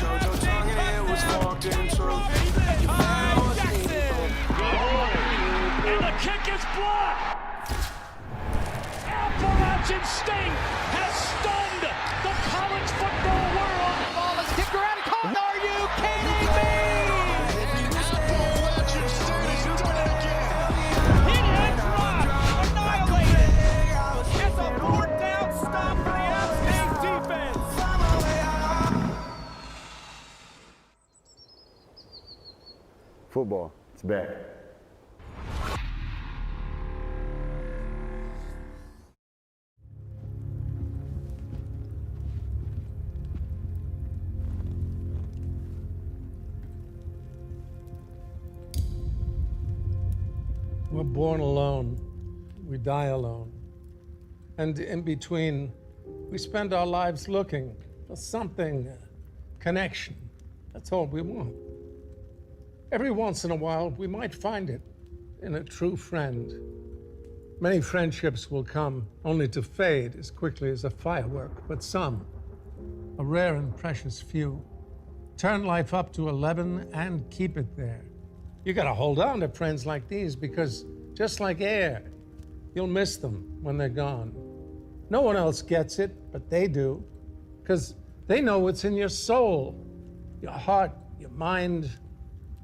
showed your tongue and it was forked in truth. You found what's needful. And the kick is blocked. Appalachian State has stunned the college football world. The ball is kicked around and caught. Are you kidding me? Appalachian State has done it again. Hit and drop. Annihilated. It's a fourth down stop for the AppState defense. Football, it's back. We're born alone, we die alone. And in between, we spend our lives looking for something, connection. That's all we want. Every once in a while, we might find it in a true friend. Many friendships will come only to fade as quickly as a firework, but some, a rare and precious few, turn life up to 11 and keep it there. You gotta hold on to friends like these because just like air, you'll miss them when they're gone. No one else gets it, but they do, because they know what's in your soul, your heart, your mind.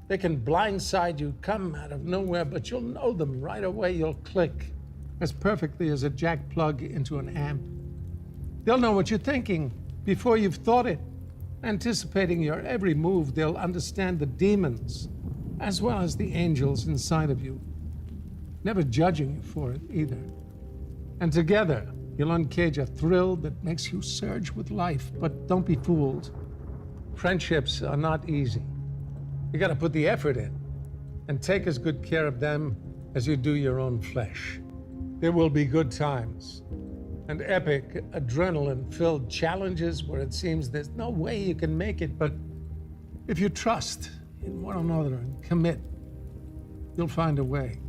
They can blindside you, come out of nowhere, but you'll know them right away. You'll click as perfectly as a jack plug into an amp. They'll know what you're thinking before you've thought it. Anticipating your every move, they'll understand the demons as well as the angels inside of you, never judging you for it either. And together, you'll uncage a thrill that makes you surge with life, but don't be fooled. Friendships are not easy. You gotta put the effort in and take as good care of them as you do your own flesh. There will be good times and epic, adrenaline-filled challenges where it seems there's no way you can make it, but if you trust in one another and commit, you'll find a way,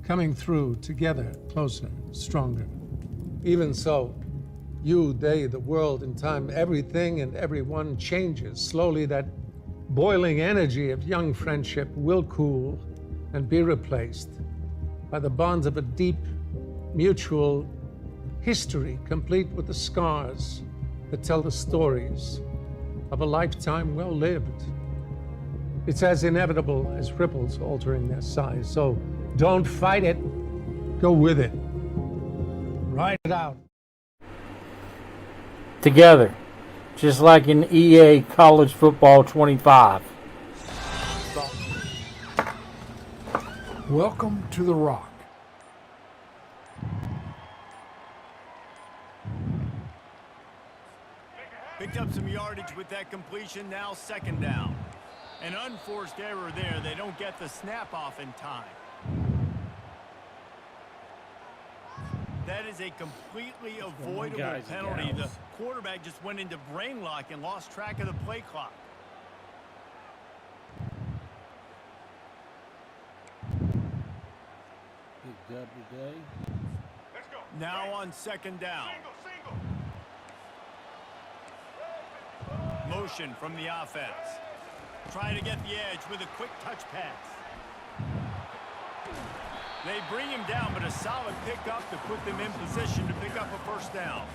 coming through together, closer, stronger. Even so, you, they, the world, in time, everything and everyone changes. Slowly, that boiling energy of young friendship will cool and be replaced by the bonds of a deep, mutual history, complete with the scars that tell the stories of a lifetime well lived. It's as inevitable as ripples altering their size. So don't fight it, go with it. Ride it out. Together, just like in EA College Football 25. Welcome to the Rock. Picked up some yardage with that completion, now second down. An unforced error there. They don't get the snap off in time. That is a completely avoidable penalty. The quarterback just went into brain lock and lost track of the play clock. Big dub today. Now on second down. Motion from the offense. Trying to get the edge with a quick touch pass. They bring him down, but a solid pickup to put them in position to pick up a first down.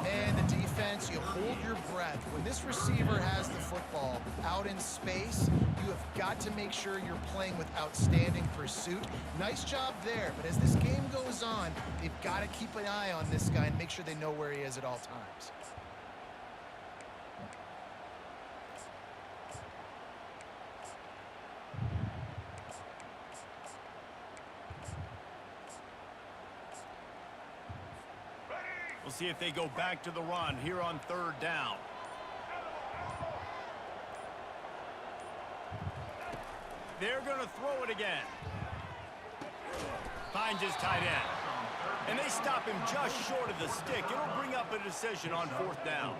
And the defense, you hold your breath. When this receiver has the football out in space, you have got to make sure you're playing with outstanding pursuit. Nice job there, but as this game goes on, they've got to keep an eye on this guy and make sure they know where he is at all times. We'll see if they go back to the run here on third down. They're going to throw it again. Finds his tight end. And they stop him just short of the stick. It'll bring up a decision on fourth down.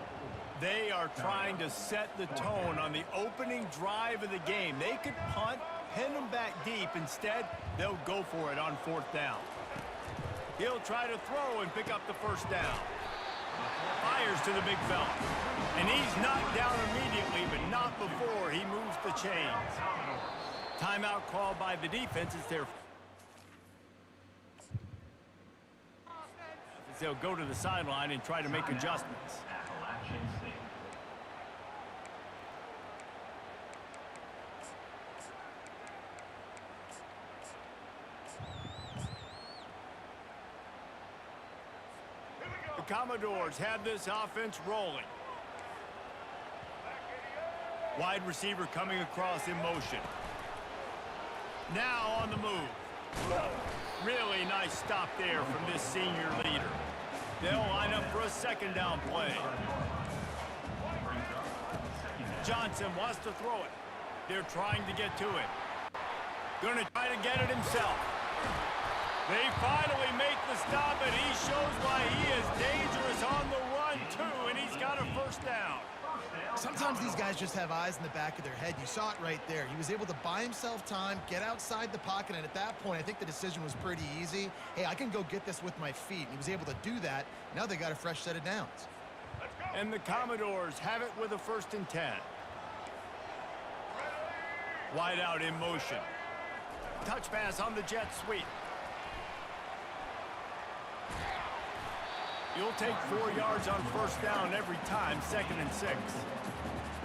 They are trying to set the tone on the opening drive of the game. They could punt, pin them back deep. Instead, they'll go for it on fourth down. He'll try to throw and pick up the first down. Fires to the big fella. And he's knocked down immediately, but not before he moves the chains. Timeout called by the defense is there. They'll go to the sideline and try to make adjustments. The Commodores have this offense rolling. Wide receiver coming across in motion. Now on the move. Really nice stop there from this senior leader. They'll line up for a second down play. Johnson wants to throw it. They're trying to get to it. Gonna try to get it himself. They finally make the stop, and he shows why he is dangerous on the run, too, and he's got a first down. Sometimes these guys just have eyes in the back of their head. You saw it right there. He was able to buy himself time, get outside the pocket, and at that point, I think the decision was pretty easy. Hey, I can go get this with my feet. He was able to do that. Now they got a fresh set of downs. And the Commodores have it with a 1st and 10. Wide out in motion. Touch pass on the jet sweep. You'll take 4 yards on first down every time, 2nd and 6.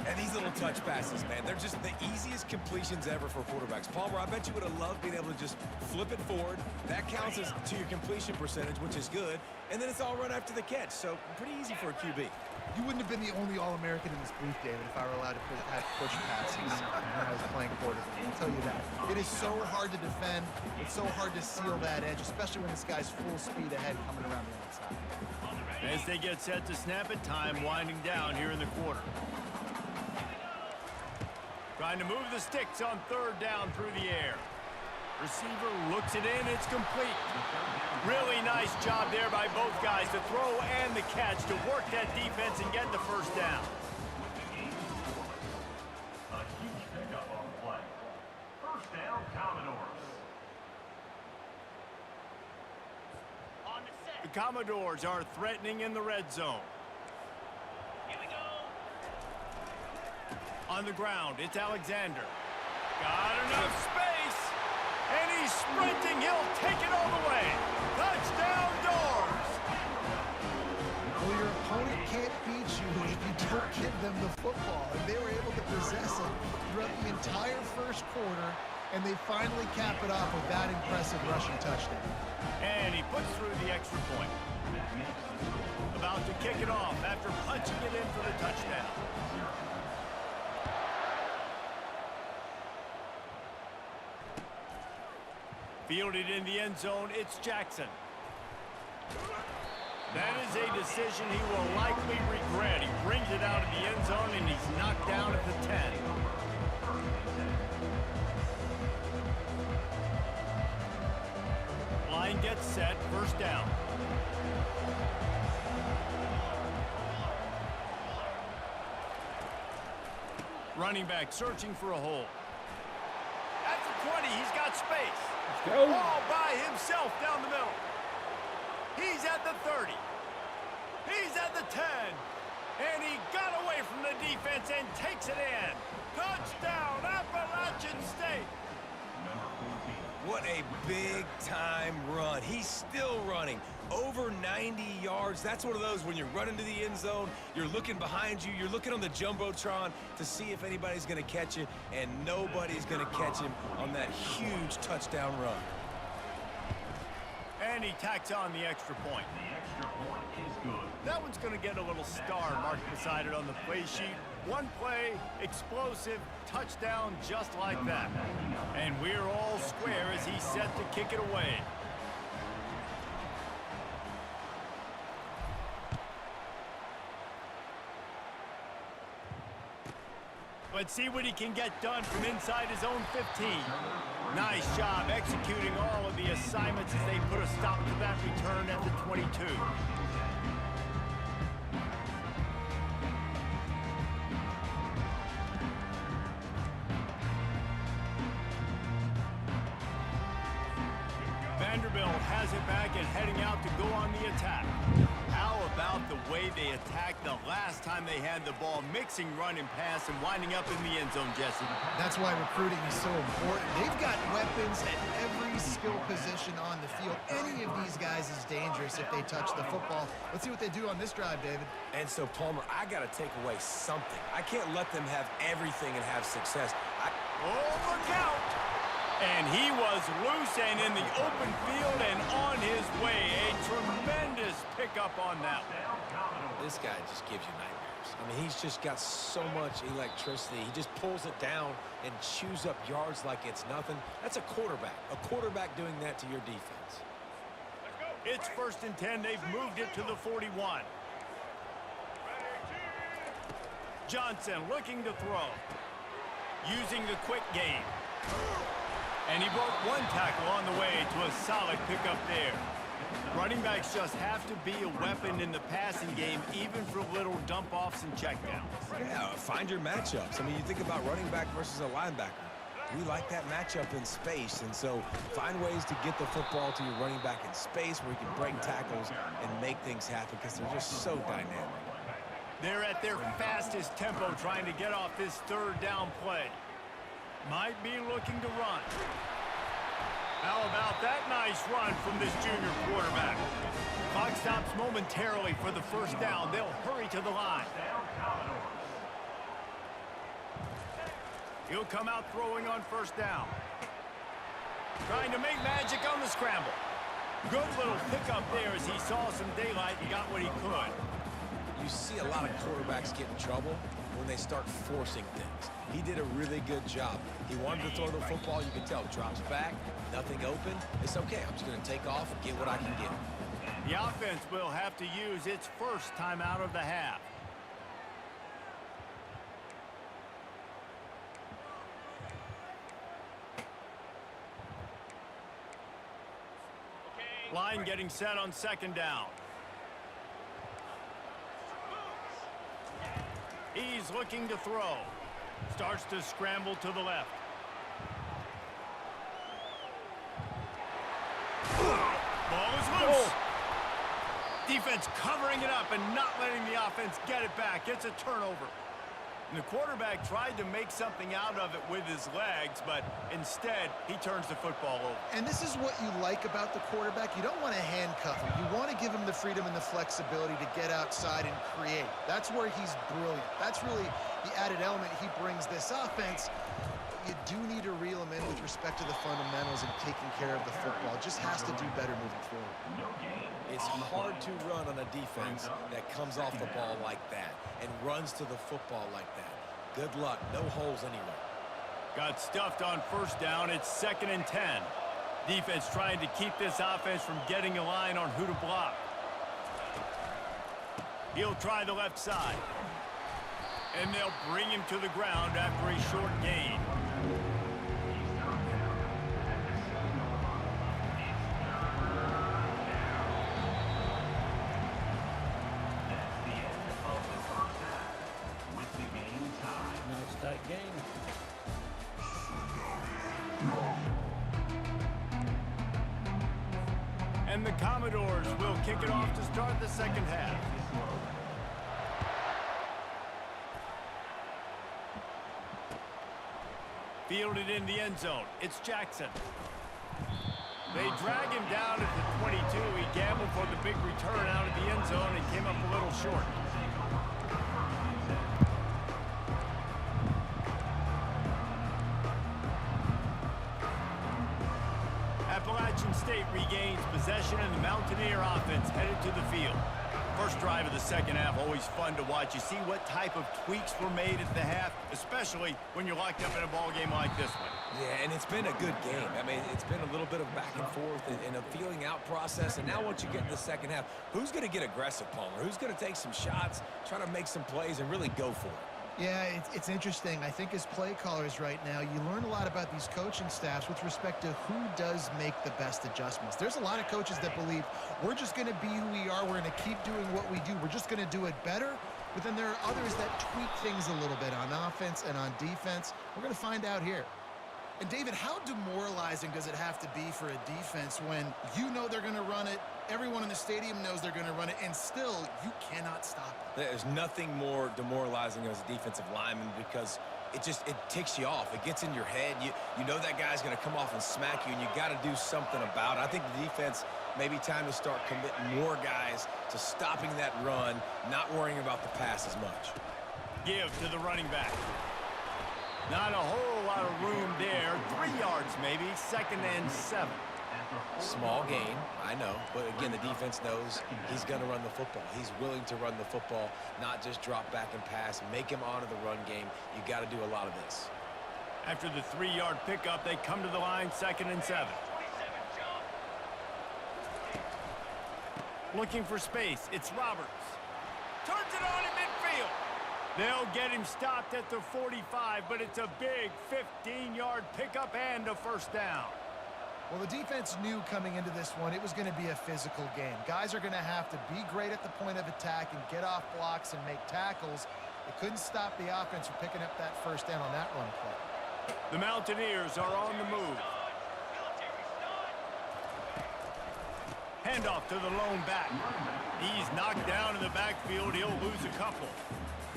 And these little touch passes, man, they're just the easiest completions ever for quarterbacks. Palmer, I bet you would have loved being able to just flip it forward. That counts as to your completion percentage, which is good. And then it's all run after the catch, so pretty easy for a QB. You wouldn't have been the only All-American in this booth, David, if I were allowed to have push passes when I was playing quarterback. I'll tell you that. It is so hard to defend. It's so hard to seal that edge, especially when this guy's full speed ahead coming around the outside. As they get set to snap it, time winding down here in the quarter. Trying to move the sticks on 3rd down through the air. Receiver looks it in, it's complete. Really nice job there by both guys to throw and the catch to work that defense and get the first down. A huge pickup on the play. First down, Commodores. The Commodores are threatening in the red zone. Here we go. On the ground, it's Alexander. Got enough space. And he's sprinting. He'll take it all the way. Touchdown, Doors. Well, your opponent can't beat you if you don't give them the football. And they were able to possess it throughout the entire first quarter, and they finally cap it off with that impressive rushing touchdown. And he puts through the extra point. About to kick it off after punching it in for the touchdown. Fielded in the end zone, it's Jackson. That is a decision he will likely regret. He brings it out of the end zone, and he's knocked down at the 10. Line gets set, first down. Running back searching for a hole. At the 20, he's got space. All by himself down the middle. He's at the 30. He's at the 10. And he got away from the defense and takes it in. Touchdown, Appalachian State. What a big-time run. He's still running. Over 90 yards. That's one of those when you're running to the end zone, you're looking behind you, you're looking on the Jumbotron to see if anybody's going to catch you, and nobody's going to catch him on that huge touchdown run. And he tacks on the extra point. The extra point is good. That one's going to get a little star marked beside it on the play sheet. One play, explosive, touchdown just like that. And we're all square as he's set to kick it away. Let's see what he can get done from inside his own 15. Nice job executing all of the assignments as they put a stop to that return at the 22. That Vanderbilt has it back and heading out to go on the attack. How about the way they attacked the last time they had the ball, mixing run and pass and winding up in the end zone, Jesse? That's why recruiting is so important. They've got weapons at every skill position on the field. Any of these guys is dangerous if they touch the football. Let's see what they do on this drive, David. And so, Palmer, I got to take away something. I can't let them have everything and have success. Look out! And he was loose and in the open field and on his way. A tremendous pickup on that one. This guy just gives you nightmares. I mean, he's just got so much electricity. He just pulls it down and chews up yards like it's nothing. That's a quarterback. A quarterback doing that to your defense. It's 1st and 10. They've moved it to the 41. Johnson looking to throw. Using the quick game. And he broke one tackle on the way to a solid pickup there. Running backs just have to be a weapon in the passing game, even for little dump-offs and checkdowns. Yeah, find your matchups. I mean, you think about running back versus a linebacker. We like that matchup in space, and so find ways to get the football to your running back in space where you can break tackles and make things happen because they're just so dynamic. They're at their fastest tempo trying to get off this 3rd down play. Might be looking to run. How about that nice run from this junior quarterback? Clock stops momentarily for the 1st down. They'll hurry to the line. He'll come out throwing on 1st down. Trying to make magic on the scramble. Good little pickup there as he saw some daylight and got what he could. You see a lot of quarterbacks get in trouble when they start forcing things. He did a really good job. He wanted to throw the football. You can tell. Drops back, nothing open. It's okay. I'm just going to take off and get what I can get. The offense will have to use its 1st timeout of the half. Line getting set on 2nd down. He's looking to throw. Starts to scramble to the left. Ball is loose. Defense covering it up and not letting the offense get it back. It's a turnover. And the quarterback tried to make something out of it with his legs, but instead, he turns the football over. And this is what you like about the quarterback. You don't want to handcuff him. You want to give him the freedom and the flexibility to get outside and create. That's where he's brilliant. That's really the added element he brings this offense. You do need to reel him in with respect to the fundamentals and taking care of the football. Just has to do better moving forward. It's hard to run on a defense that comes off the ball like that and runs to the football like that. Good luck. No holes anywhere. Got stuffed on 1st down. It's 2nd and 10. Defense trying to keep this offense from getting a line on who to block. He'll try the left side. And they'll bring him to the ground after a short gain. And the Commodores will kick it off to start the 2nd half. Fielded in the end zone. It's Jackson. They drag him down at the 22. He gambled for the big return out of the end zone and came up a little short. Appalachian State regains possession and the Mountaineer offense headed to the field. First drive of the 2nd half, always fun to watch. You see what type of tweaks were made at the half, especially when you're locked up in a ball game like this one. Yeah, and it's been a good game. I mean, it's been a little bit of back and forth and a feeling out process. And now once you get in the 2nd half, who's going to get aggressive, Palmer? Who's going to take some shots, try to make some plays, and really go for it? Yeah, it's interesting. I think as play callers right now, you learn a lot about these coaching staffs with respect to who does make the best adjustments. There's a lot of coaches that believe we're just going to be who we are. We're going to keep doing what we do. We're just going to do it better. But then there are others that tweak things a little bit on offense and on defense. We're going to find out here. And David, how demoralizing does it have to be for a defense when you know they're going to run it, everyone in the stadium knows they're going to run it, and still you cannot stop it? There's nothing more demoralizing as a defensive lineman because it ticks you off. It gets in your head. You know that guy's going to come off and smack you, and you got to do something about it. I think the defense maybe time to start committing more guys to stopping that run, not worrying about the pass as much. Give to the running back. Not a whole lot of room there. 3 yards maybe, 2nd and 7. Small gain, I know, but again, the defense knows he's going to run the football. He's willing to run the football, not just drop back and pass, make him honor the run game. You got to do a lot of this. After the 3-yard pickup, they come to the line, 2nd and 7. Looking for space, it's Roberts. Turns it on in midfield. They'll get him stopped at the 45, but it's a big 15-yard pickup and a first down. Well, the defense knew coming into this one it was going to be a physical game. Guys are going to have to be great at the point of attack and get off blocks and make tackles. They couldn't stop the offense from picking up that first down on that run play. The Mountaineers are on the move. Handoff to the lone back. He's knocked down in the backfield. He'll lose a couple.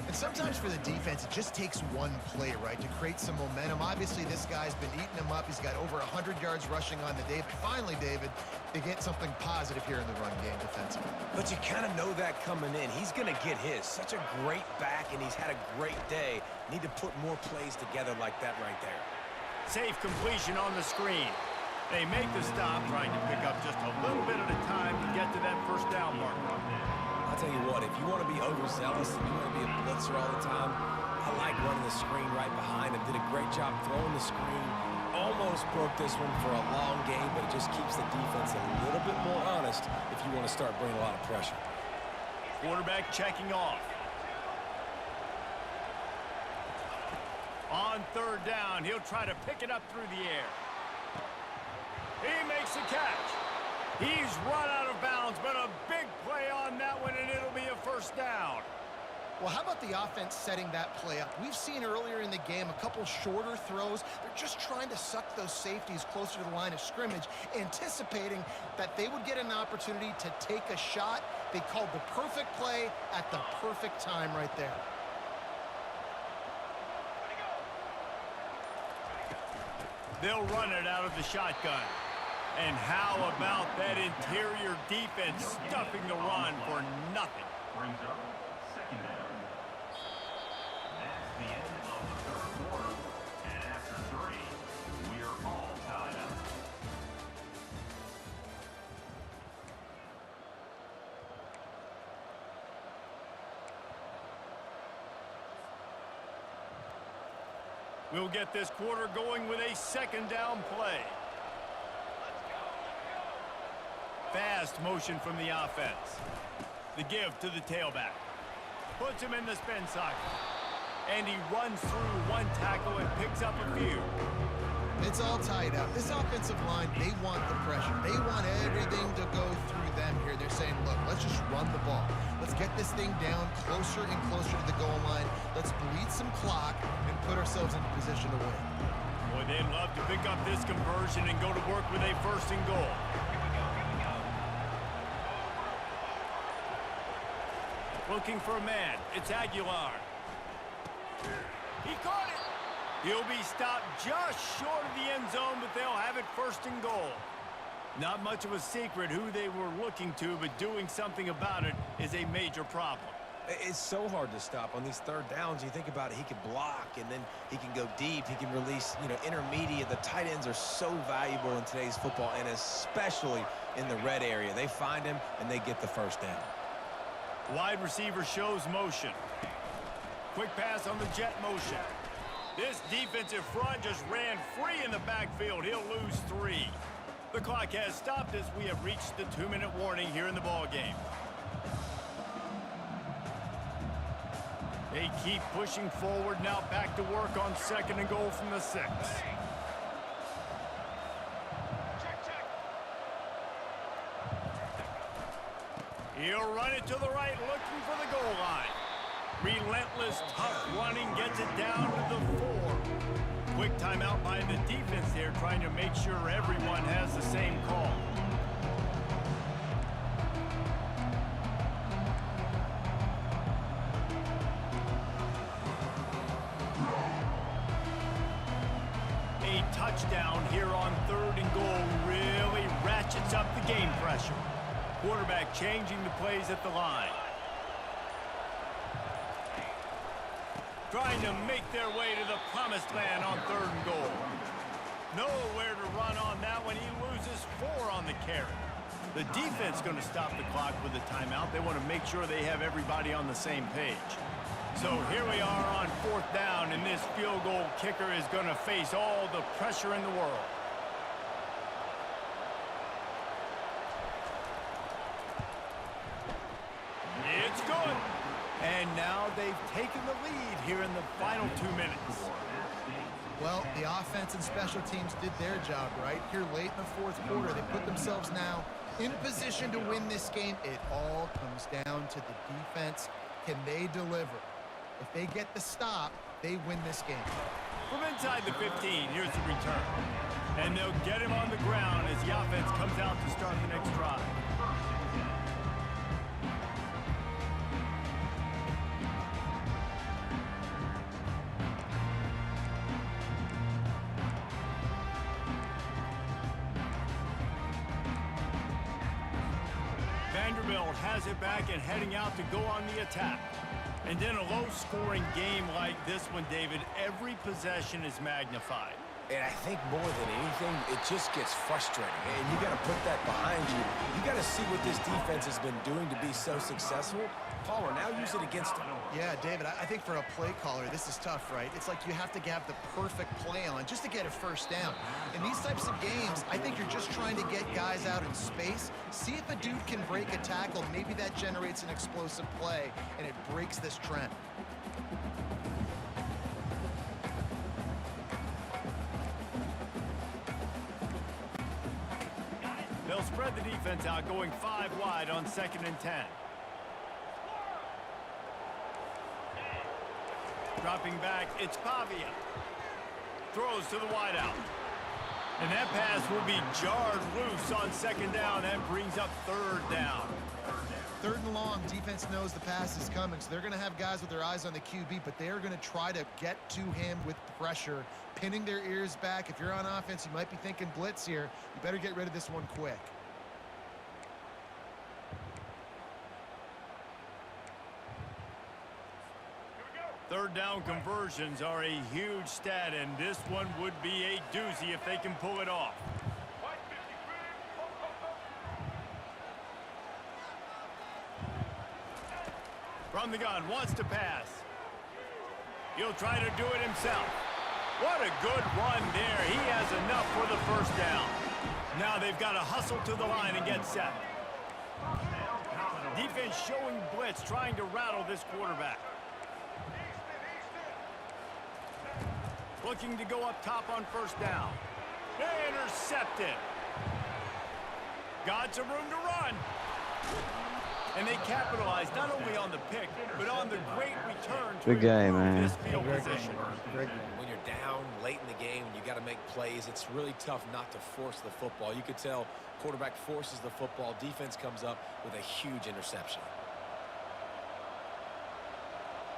And sometimes for the defense, it just takes one play, right, to create some momentum. Obviously, this guy's been eating him up. He's got over 100 yards rushing on the day. But finally, David, they get something positive here in the run game defensively. But you kind of know that coming in. He's going to get his. Such a great back, and he's had a great day. Need to put more plays together like that right there. Safe completion on the screen. They make the stop, trying to pick up just a little bit at a time to get to that first down mark. I'll tell you what, if you want to be overzealous and you want to be a blitzer all the time, I like running the screen right behind him. Did a great job throwing the screen. Almost broke this one for a long game, but it just keeps the defense a little bit more honest if you want to start bringing a lot of pressure. Quarterback checking off. On 3rd down, he'll try to pick it up through the air. He makes the catch. He's run out of bounds, but a big play on that one, and it'll be a first down. Well, how about the offense setting that play up? We've seen earlier in the game a couple shorter throws. They're just trying to suck those safeties closer to the line of scrimmage, anticipating that they would get an opportunity to take a shot. They called the perfect play at the perfect time right there. They'll run it out of the shotgun. And how about that interior defense stuffing the run for nothing? Brings up 2nd down. That's the end of the 3rd quarter. And after 3, we are all tied up. We'll get this quarter going with a 2nd down play. Fast motion from the offense. The give to the tailback. Puts him in the spin cycle. And he runs through one tackle and picks up a few. It's all tied up. This offensive line, they want the pressure. They want everything to go through them here. They're saying, look, let's just run the ball. Let's get this thing down closer and closer to the goal line. Let's bleed some clock and put ourselves in a position to win. Boy, they'd love to pick up this conversion and go to work with a 1st and goal. Looking for a man. It's Aguilar. He caught it. He'll be stopped just short of the end zone, but they'll have it 1st and goal. Not much of a secret who they were looking to, but doing something about it is a major problem. It's so hard to stop on these 3rd downs. You think about it, he can block, and then he can go deep. He can release, intermediate. The tight ends are so valuable in today's football, and especially in the red area. They find him, and they get the first down. Wide receiver shows motion. Quick pass on the jet motion. This defensive front just ran free in the backfield. He'll lose 3. The clock has stopped as we have reached the 2-minute warning here in the ball game. They keep pushing forward, now back to work on 2nd and goal from the 6. He'll run it to the right, looking for the goal line. Relentless, tough running, gets it down to the 4. Quick timeout by the defense. here trying to make sure everyone has the same call. A touchdown here on 3rd and goal really ratchets up the game pressure. Quarterback changing the plays at the line. Trying to make their way to the promised land on 3rd and goal. Nowhere to run on that one. He loses 4 on the carry. The defense going to stop the clock with a timeout. They want to make sure they have everybody on the same page. So here we are on 4th down, and this field goal kicker is going to face all the pressure in the world. It's good. And now they've taken the lead here in the final 2 minutes. Well, the offense and special teams did their job, right? Here late in the 4th quarter, they put themselves now in position to win this game. It all comes down to the defense. Can they deliver? If they get the stop, they win this game. From inside the 15, here's the return. And they'll get him on the ground as the offense comes out to start the next drive. Vanderbilt has it back and heading out to go on the attack. And in a low-scoring game like this one, David, every possession is magnified. And I think more than anything, it just gets frustrating. And you got to put that behind you. You got to see what this defense has been doing to be so successful. Caller, now use it against them. Yeah, David, I think for a play caller, this is tough, right? It's like you have to have the perfect play on just to get a first down. In these types of games, I think you're just trying to get guys out in space, see if a dude can break a tackle. Maybe that generates an explosive play, and it breaks this trend. They'll spread the defense out, going 5 wide on 2nd and 10. Dropping back, it's Pavia. Throws to the wideout. And that pass will be jarred loose on 2nd down. That brings up 3rd down. 3rd and long, defense knows the pass is coming, so they're going to have guys with their eyes on the QB, but they are going to try to get to him with pressure, pinning their ears back. If you're on offense, you might be thinking blitz here. You better get rid of this one quick. Third down conversions are a huge stat, and this one would be a doozy if they can pull it off. From the gun, wants to pass. He'll try to do it himself. What a good run there. He has enough for the first down. Now they've got to hustle to the line and get set. Defense showing blitz, trying to rattle this quarterback. Looking to go up top on 1st down. Intercepted. Got some room to run. And they capitalized not only on the pick, but on the great return to good game, man. this field position. When you're down late in the game and you got to make plays, it's really tough not to force the football. You could tell quarterback forces the football. Defense comes up with a huge interception.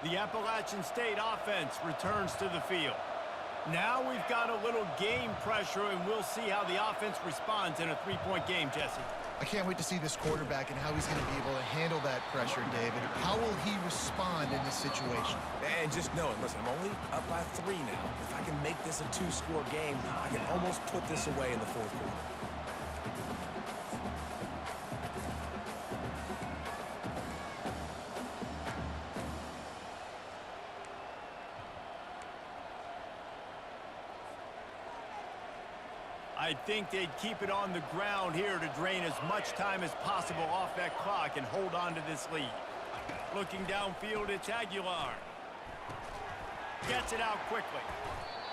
The Appalachian State offense returns to the field. Now we've got a little game pressure, and we'll see how the offense responds in a 3-point game, Jesse. I can't wait to see this quarterback and how he's going to be able to handle that pressure, David. How will he respond in this situation? And just know it. Listen, I'm only up by 3 now. If I can make this a 2-score game, I can almost put this away in the 4th quarter. I think they'd keep it on the ground here to drain as much time as possible off that clock and hold on to this lead. Looking downfield, it's Aguilar. Gets it out quickly.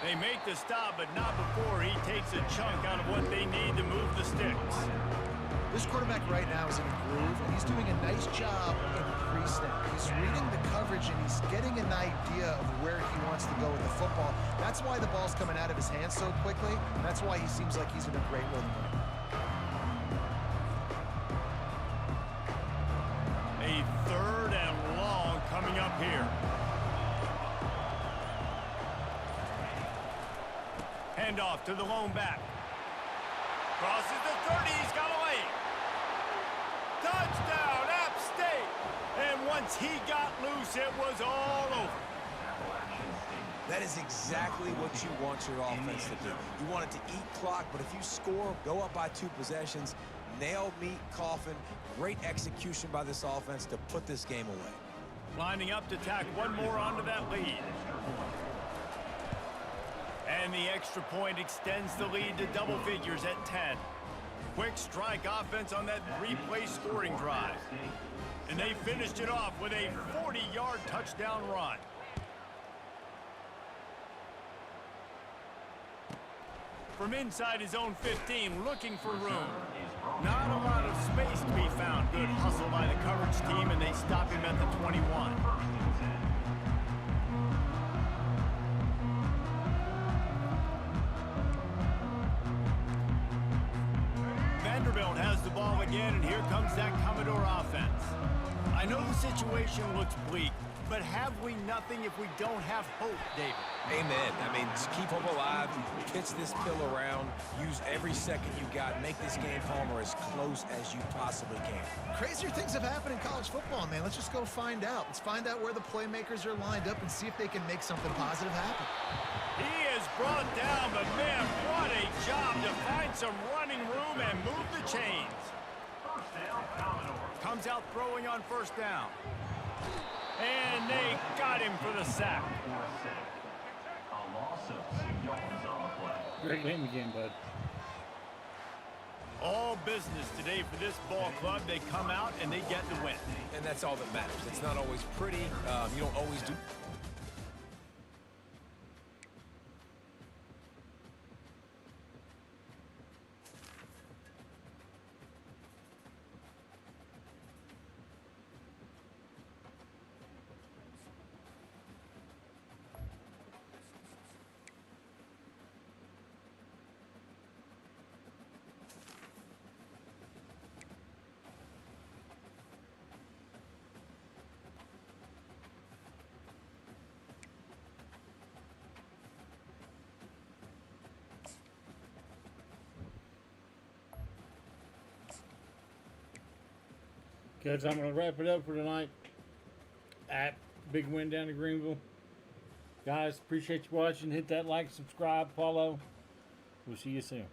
They make the stop, but not before he takes a chunk out of what they need to move the sticks. This quarterback right now is in a groove, and he's doing a nice job in pre-snap. He's reading the coverage, and he's getting an idea of where he wants to go with the football. That's why the ball's coming out of his hands so quickly, and that's why he seems like he's in a great rhythm right now. A 3rd and long coming up here. Handoff to the lone back. Crosses the 30, he's got a lane. Touchdown, AppState! And once he got loose, it was all over. That is exactly what you want your offense to do. You want it to eat clock, but if you score, go up by 2 possessions, nail, meet, coffin. Great execution by this offense to put this game away. Lining up to tack one more onto that lead. And the extra point extends the lead to double figures at 10. Quick strike offense on that 3-play scoring drive. And they finished it off with a 40-yard touchdown run. From inside his own 15, looking for room. Not a lot of space to be found. Good hustle by the coverage team, and they stop him at the 21. Vanderbilt has the ball again, and here comes that Commodore offense. I know the situation looks bleak, but have we nothing if we don't have hope, David? Amen. I mean, just keep hope alive, pitch this pill around, use every second you got, make this game, Palmer, as close as you possibly can. Crazier things have happened in college football, man. Let's just go find out. Let's find out where the playmakers are lined up and see if they can make something positive happen. He is brought down, but man, what a job to find some running room and move the chains. Comes out throwing on 1st down. And they got him for the sack. Great game again, bud. All business today for this ball club. They come out and they get the win. And that's all that matters. It's not always pretty. You don't always do. Guys, I'm going to wrap it up for tonight. Big win down to Greenville. Guys, appreciate you watching. Hit that like, subscribe, follow. We'll see you soon.